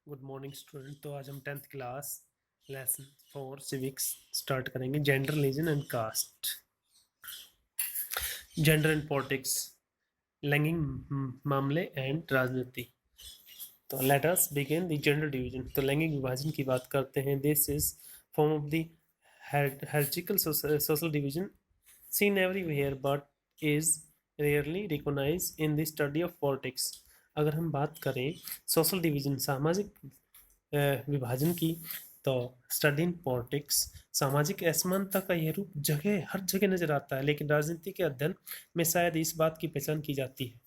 Good morning student. तो आज हम 10th class lesson 4 civics start करेंगे। Gender, religion and caste, gender and politics, लैंगिक मामले एंड राजनीति। तो let us begin the gender division. तो लैंगिक विभाजन की बात करते हैं। This is form of the hierarchical social division seen everywhere but is rarely recognized in the study of politics। अगर हम बात करें सोशल डिवीजन, सामाजिक विभाजन की, तो स्टडी इन पॉलिटिक्स, सामाजिक असमानता का यह रूप हर जगह नजर आता है, लेकिन राजनीति के अध्ययन में शायद इस बात की पहचान की जाती है।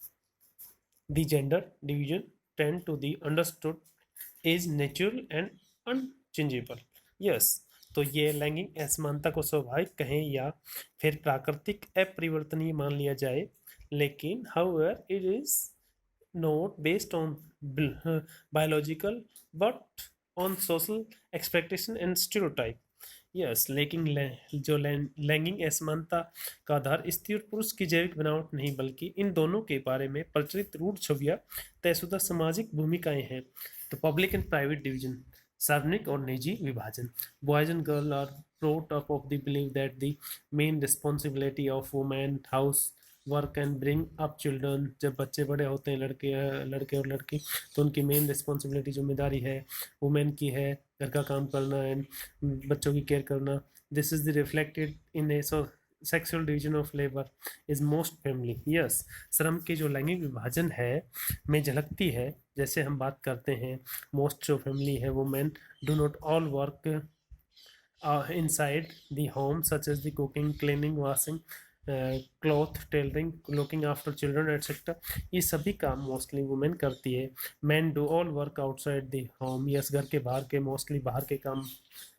The gender division tend to the understood is natural and unchangeable. Yes, तो ये लैंगिक असमानता को स्वाभाविक कहें या फिर प्राकृतिक अपरिवर्तनीय मान लिया जाए, लेकिन however it is not based on biological but on social expectation and stereotype। Yes, लेकिन जो लैंगिक असमानता का आधार स्त्री और पुरुष की जैविक बनावट नहीं, बल्कि इन दोनों के बारे में प्रचलित रूढ़ छवियां, तयशुदा सामाजिक भूमिकाएं हैं। तो पब्लिक एंड प्राइवेट डिवीजन, सार्वजनिक और निजी विभाजन। Boys and girl are brought up of the belief that the main responsibility of woman house work and bring up children. जब बच्चे बड़े होते हैं, लड़के और लड़की, तो उनकी मेन रिस्पॉन्सिबिलिटी, जिम्मेदारी है, वुमेन की है घर का काम करना एंड बच्चों की केयर करना। This is the reflected in A sexual division of labour is most family. Yes, श्रम के जो लैंगिक विभाजन है में झलकती है। जैसे हम बात करते हैं, मोस्ट जो फैमिली है, women do not all work inside the home such as the cooking, cleaning, washing cloth, tailoring, looking after children etc। ये सभी काम मोस्टली वुमेन करती है। Man do all work outside the home. Yes, घर के बाहर के, मोस्टली बाहर के काम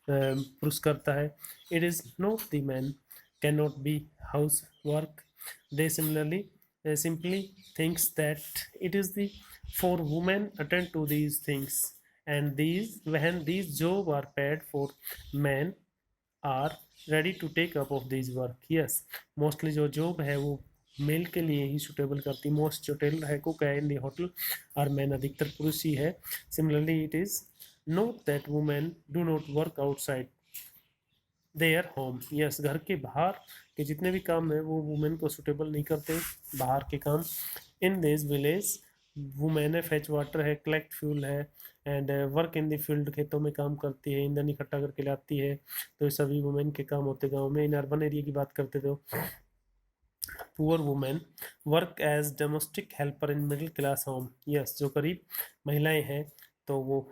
पुरुष करता है। It is not the man can not be house work. They similarly simply thinks that it is the for women attend to these things, and these when these job are paid for, men are ready to take up of this work। yes, mostly जो job है वो mail के लिए ही suitable करती। Most जो Taylor है, cook है इन दी hotel, और मैन अधिकतर पुरुष ही है। Similarly it is note that women do not work outside their home. Yes, घर के बाहर के जितने भी काम है वो वुमेन को सुटेबल नहीं करते, बाहर के काम। इन दिस विलेज वुमेन है फेच वाटर है, कलेक्ट फ्यूल है and work in the field, खेतों में काम करती है, ईंधन इकट्ठा करके लाती है। तो ये सभी वुमेन के काम होते गाँव में। इन अर्बन एरिया की बात करते तो poor women work as domestic helper in middle class home. Yes, जो गरीब महिलाएं हैं तो वो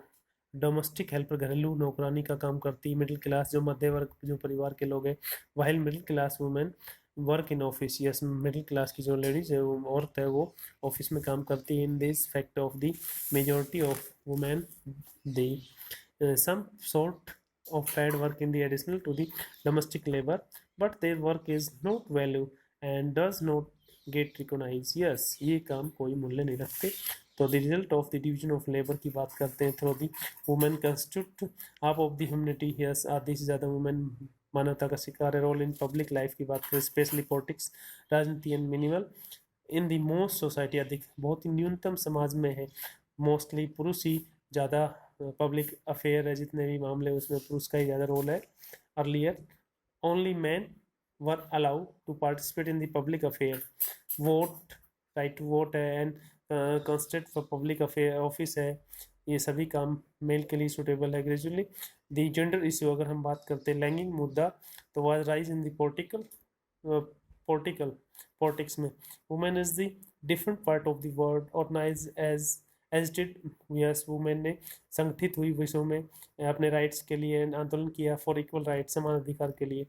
डोमेस्टिक हेल्पर, घरेलू नौकरानी का काम करती है। मिडिल क्लास जो मध्य वर्ग जो परिवार के लोग हैं, while middle class women work in office. Yes, middle class की जो लेडीज है, वो औरत है, वो ऑफिस में काम करती है। In this fact of the majority of women the some sort of paid work in the additional to the domestic labor, but their work is not value and does not get recognized। yes, ये काम कोई मूल्य नहीं रखते। तो the result of the division of labour की बात करते हैं। Through the women constitute half of the humanity. Yes, आधी से ज़्यादा वुमेन मानवता का शिकार है। रोल इन पब्लिक लाइफ की बात करें, स्पेशली पॉलिटिक्स, राजनीति and minimal in the most society, अधिक बहुत ही न्यूनतम समाज में है। मोस्टली पुरुष ही ज़्यादा पब्लिक अफेयर है, जितने भी मामले उसमें पुरुष का ही ज़्यादा रोल है। Earlier only man were allowed to participate in the public affair. Vote, right to vote है and constant for public affair office है, ये सभी काम मेल के लिए सुटेबल है। ग्रेजुअली द जेंडर इश्यू अगर हम बात करते हैं, लैंगिक मुद्दा, तो was raise in the political politics में। Women is the different part of the world organise as did. Yes, women ने संगठित हुई विश्व में अपने राइट्स के लिए आंदोलन किया, फॉर इक्वल राइट, समान अधिकार के लिए।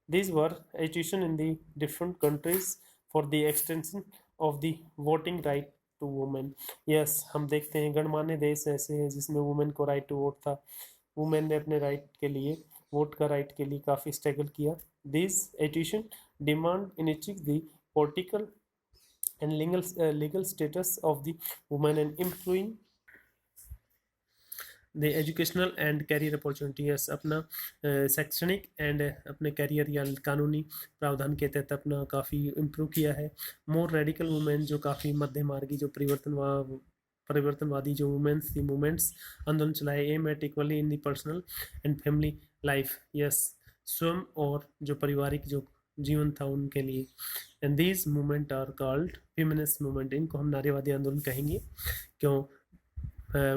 These were agitation in the different countries for the extension of the voting right to women। yes, हम देखते हैं गणमान्य देश ऐसे हैं जिसमें वुमेन को राइट टू वोट था। वुमेन ने अपने राइट के लिए, वोट का राइट के लिए काफ़ी स्ट्रगल किया। This education demand enriching the political and legal status of the women and improving the educational and career opportunity. Yes, अपना शैक्षणिक एंड अपने कैरियर या कानूनी प्रावधान के तहत अपना काफ़ी इम्प्रूव किया है। मोर रेडिकल वुमेन, जो काफ़ी मध्य मार्गी जो परिवर्तन परिवर्तनवादी जो वुमेन्स थी मूवमेंट्स आंदोलन चलाए aim at equally in the personal and family life, yes, स्वयं और जो पारिवारिक जो जीवन था उनके लिए। And these movement are called feminist movement, इनको हम नारीवादी आंदोलन कहेंगे क्यों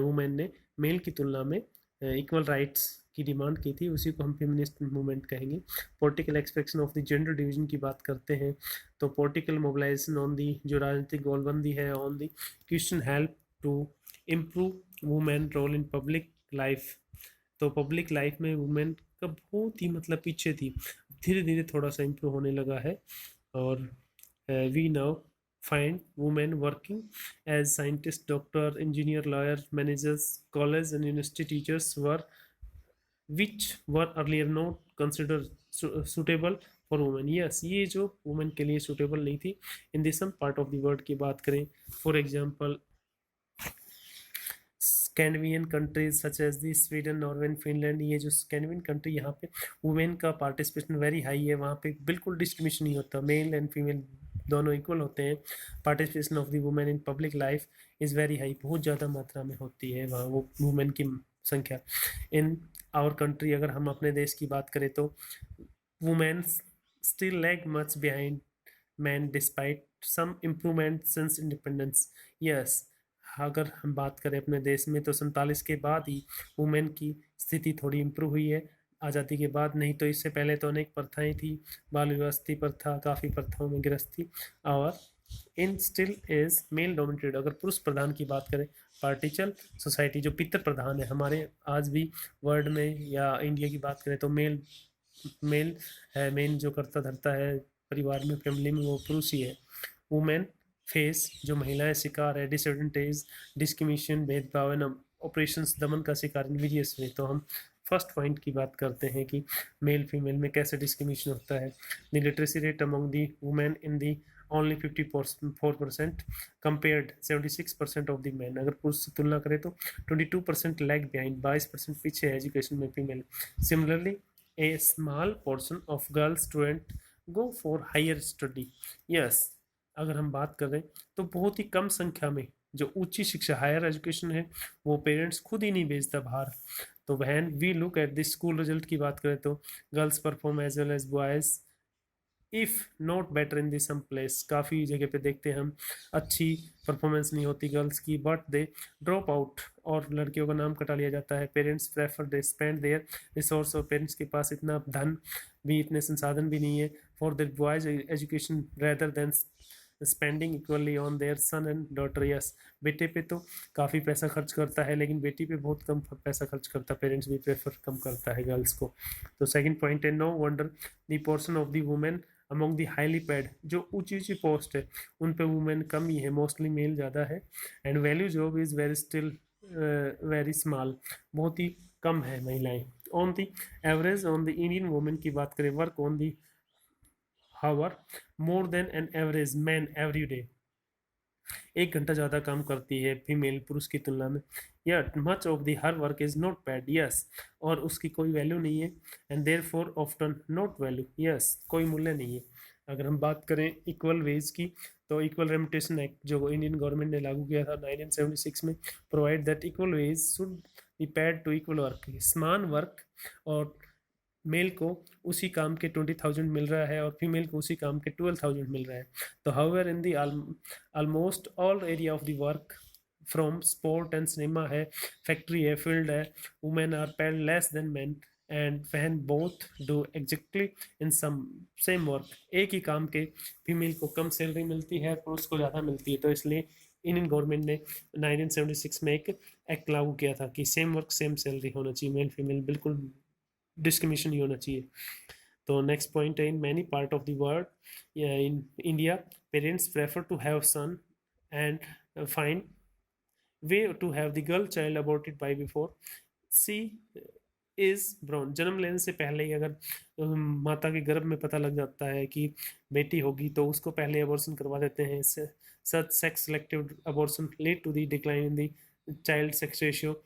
वुमेन ने मेल की तुलना में इक्वल राइट्स की डिमांड की थी, उसी को हम फेमिनिस्ट मूवमेंट कहेंगे। Political expectation of the gender division की बात करते हैं तो पॉलिटिकल मोबिलाइजेशन ऑन दी जो राजनीतिक गोलबंदी है on the question help to improve women role in public life. तो पब्लिक लाइफ में वुमेन का बहुत ही मतलब पीछे थी, धीरे धीरे थोड़ा सा इम्प्रूव होने लगा है। और we now find women working as scientists, doctor, engineer, lawyer, managers, college and university teachers which were earlier not considered suitable for women. Yes, ये जो women के लिए suitable नहीं थी in the some part of the world की बात करें, for example Scandinavian countries such as the Sweden, Norway, Finland, ये जो स्कैंडिनेवियन कंट्री यहाँ पे वुमेन का पार्टिसिपेशन वेरी हाई है, वहाँ पे बिल्कुल डिस्क्रिमिनेशन नहीं होता, मेल एंड फीमेल दोनों इक्वल होते हैं। Participation of the women in public life is very high, बहुत ज़्यादा मात्रा में होती है वहाँ वो वुमेन की संख्या। इन आवर कंट्री अगर हम अपने देश की बात करें तो women still lag much behind man despite some improvement since independence. Yes, अगर हम बात करें अपने देश में तो 47 के बाद ही वुमेन की स्थिति थोड़ी इम्प्रूव हुई है आज़ादी के बाद, नहीं तो इससे पहले तो अनेक प्रथाएं थी, बाल विवाह प्रथा, काफ़ी प्रथाओं में गिरफ्त थी। और in still is male dominated, अगर पुरुष प्रधान की बात करें पार्टिचल सोसाइटी जो पितृ प्रधान है हमारे आज भी वर्ल्ड में या इंडिया की बात करें तो मेल मेल है, मेन जो करता धरता है परिवार में फैमिली में वो पुरुष ही है। वुमेन फेस जो महिलाएं शिकार है डिसएडवांटेज, डिस्क्रिमिनेशन, भेदभाव एंड ऑपरेशंस, दमन का शिकार इन वेरियस वे। तो हम फर्स्ट पॉइंट की बात करते हैं कि मेल फीमेल में कैसे डिस्क्रिमिनेशन होता है। The literacy rate among the women in the only 54% compared 76% of the man, अगर पुरुष से तुलना करें तो 22% लैग बिहाइंड, 22% पीछे है एजुकेशन में female. Similarly a small portion of girl student go for higher study. Yes, अगर हम बात करें तो बहुत ही कम संख्या में जो ऊंची शिक्षा हायर एजुकेशन है वो पेरेंट्स खुद ही नहीं भेजता बाहर। तो when we look at this school result की बात करें तो girls perform as well as boys if not better in this some place, काफ़ी जगह पे देखते हैं हम अच्छी परफॉर्मेंस नहीं होती गर्ल्स की, बट दे ड्रॉप आउट और लड़कियों का नाम कटा लिया जाता है। Parents prefer they spend their resource, और पेरेंट्स के पास इतना धन भी इतने संसाधन भी नहीं है for their boys education rather than spending equally on their son and daughter. Yes, बेटे पे तो काफ़ी पैसा खर्च करता है लेकिन बेटी पे बहुत कम पैसा खर्च करता, पेरेंट्स भी प्रेफर कम करता है गर्ल्स को। तो सेकंड पॉइंट है no wonder the portion of the women among the highly paid, जो ऊंची ऊंची पोस्ट है उन पे वुमेन कम ही है, मोस्टली मेल ज़्यादा है। And value job is very still very small, बहुत ही कम है महिलाएं। On the average on the Indian women की बात करें work on the hour more than an average man every day, 1 घंटा ज़्यादा काम करती है फीमेल पुरुष की तुलना में। या much of the her work is not paid, yes, और उसकी कोई वैल्यू नहीं है। And there for often not value, yes, कोई मूल्य नहीं है। अगर हम बात करें इक्वल वेज की तो इक्वल रेमुनरेशन एक्ट जो इंडियन गवर्नमेंट ने लागू किया था 1976 में provide that equal wage should be paid to equal work, समान वर्क और मेल को उसी काम के 20,000 मिल रहा है और फीमेल को उसी काम के 12,000 मिल रहा है। तो however in the almost all area of the work from sport and cinema है, फैक्ट्री है, फील्ड है, women are paid less than men and when both do exactly in some same work, एक ही काम के फीमेल को कम salary मिलती है पुरुष को ज़्यादा मिलती है। तो इसलिए इंडियन गवर्नमेंट ने 1976 में एक एक्ट लागू किया था कि सेम वर्क सेम सैलरी होना चाहिए, मेल फीमेल बिल्कुल डिस्क्रिमिनेशन नहीं होना चाहिए। तो नेक्स्ट पॉइंट है in many part of the world in India parents prefer to have son and find way to have the girl child aborted by before she is born, जन्म लेने से पहले ही अगर माता के गर्भ में पता लग जाता है कि बेटी होगी तो उसको पहले अबॉर्शन करवा देते हैं। Such sex selective abortion lead to the decline in the child sex ratio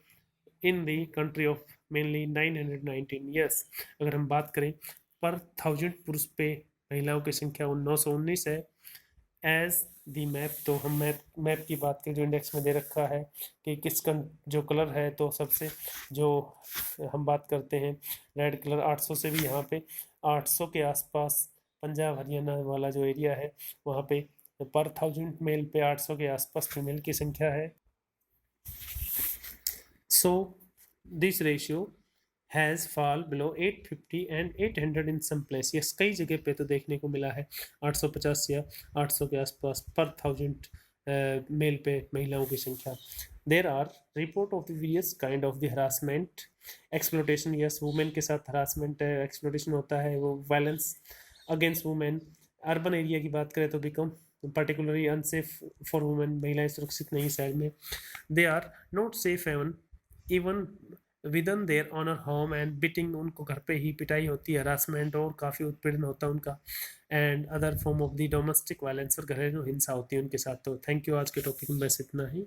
in the country of mainly 919। Yes, अगर हम बात करें पर 1000 पुरुष पे महिलाओं की संख्या 919 है एज दी मैप, तो हम मैप की बात करें जो इंडेक्स में दे रखा है कि किसका जो कलर है, तो सबसे जो हम बात करते हैं रेड कलर 800 से भी यहाँ पे 800 के आसपास पंजाब हरियाणा वाला जो एरिया है वहाँ पे पर 1000 मेल पे 800 के आसपास फीमेल की संख्या है। So this ratio has fall below 850 and 800 in some place. Yes, कई जगह पे तो देखने को मिला है 850 या 800 के आसपास पर 1000 मेल पे महिलाओं की संख्या। There R report of the various kind of the harassment exploitation. Yes, women के साथ हरासमेंट एक्सप्लोटेशन होता है, वो violence against women. Urban area की बात करें तो become particularly unsafe for women, महिलाएं सुरक्षित नहीं शहर में। they are not safe even within their own home and beating, उनको घर पे ही पिटाई होती है, हरासमेंट और काफ़ी उत्पीड़न होता है उनका, and other form of the domestic violence और घरेलू हिंसा होती है उनके साथ। तो थैंक यू, आज के टॉपिक में बस इतना ही।